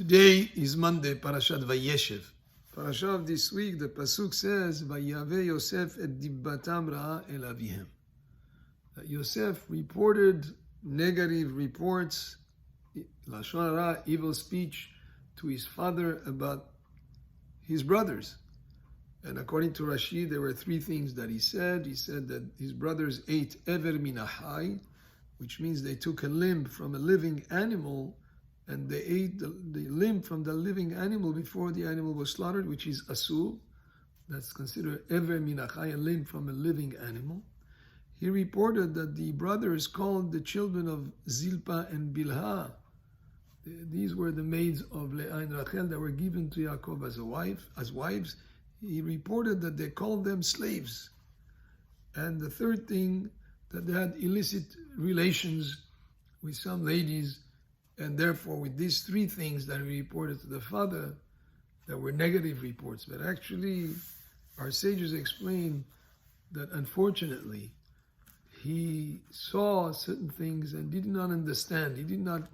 Today is Monday, Parashat Vayeshev. Parashat of this week, the pasuk says, "Vayave Yosef et dibbatam ra'a el avihem." That Yosef reported negative reports, lashon hara, evil speech, to his father about his brothers. And according to Rashi, there were three things that he said. He said that his brothers ate ever minachai, which means they took a limb from a living animal, and they ate the limb from the living animal before the animal was slaughtered, which is asur. That's considered ever minachai, a limb from a living animal. He reported that the brothers called the children of Zilpah and Bilhah. These were the maids of Leah and Rachel that were given to Yaakov as wives. He reported that they called them slaves. And the third thing, that they had illicit relations with some ladies, and therefore with these three things that he reported to the father, there were negative reports. But actually, our sages explain that unfortunately, he saw certain things and did not understand. He did not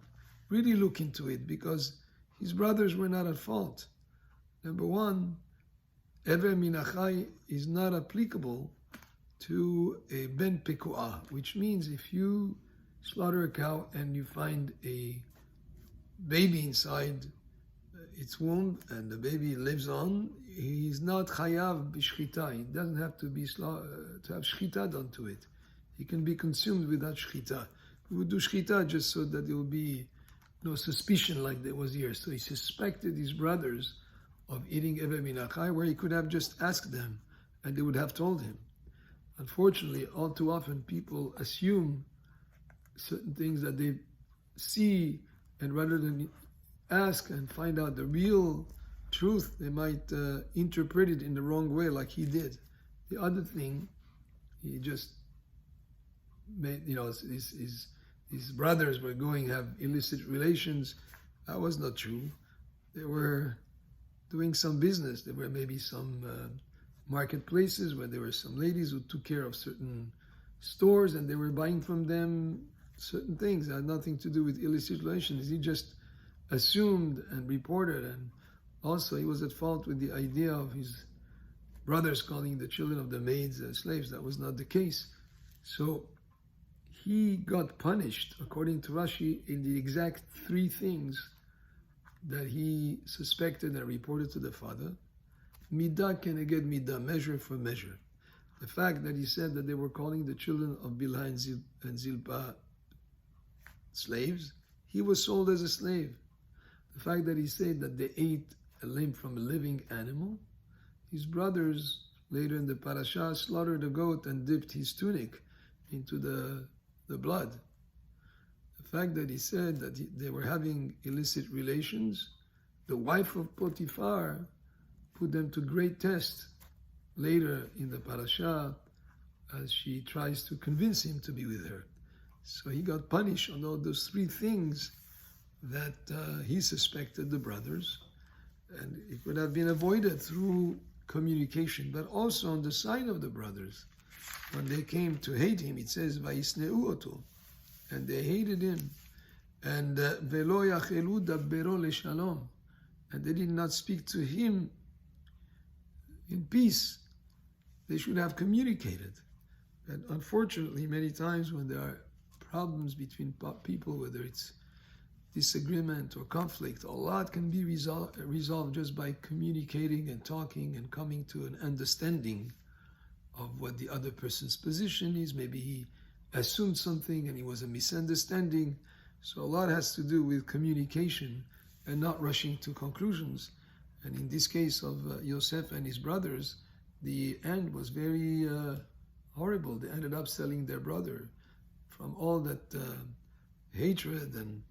really look into it because his brothers were not at fault. Number one, Ever minachai is not applicable to a ben pekuah, which means if you slaughter a cow and you find a baby inside its womb and the baby lives on, he's not chayav b'shchita. He doesn't have to be to have shchita done to it. He can be consumed without shchita. We would do shchita just so that there will be no suspicion like there was here. So he suspected his brothers of eating ever minachai, where he could have just asked them and they would have told him. Unfortunately, all too often people assume certain things that they see, and rather than ask and find out the real truth, they might interpret it in the wrong way like he did. The other thing, he just made, his brothers were going to have illicit relations. That was not true. They were doing some business. There were maybe some marketplaces where there were some ladies who took care of certain stores and they were buying from them certain things that had nothing to do with illicit relations. He just assumed and reported, and also he was at fault with the idea of his brothers calling the children of the maids slaves. That was not the case. So he got punished, according to Rashi, in the exact three things that he suspected and reported to the father. Midah keneged midah, measure for measure. The fact that he said that they were calling the children of Bilhah and Zilpah slaves, he was sold as a slave. The fact that he said that they ate a limb from a living animal, his brothers later in the parasha slaughtered a goat and dipped his tunic into the blood. The fact that he said that they were having illicit relations, the wife of Potiphar put them to great test later in the parasha as she tries to convince him to be with her. So he got punished on all those three things that he suspected the brothers, and it could have been avoided through communication, but also on the side of the brothers. When they came to hate him, it says, Vayisneu oto, and they hated him, and velo yachelu dabbero leshalom, and they did not speak to him in peace. They should have communicated. And unfortunately, many times when there are problems between people, whether it's disagreement or conflict, a lot can be resolved just by communicating and talking and coming to an understanding of what the other person's position is. Maybe he assumed something and it was a misunderstanding. So a lot has to do with communication and not rushing to conclusions. And in this case of Yosef and his brothers, the end was very horrible. They ended up selling their brother. From all that hatred and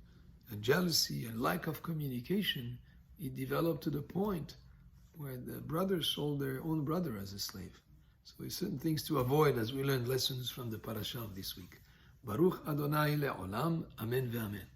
jealousy and lack of communication, it developed to the point where the brothers sold their own brother as a slave. So there's certain things to avoid as we learn lessons from the parasha of this week. Baruch Adonai le'olam, amen ve'amen.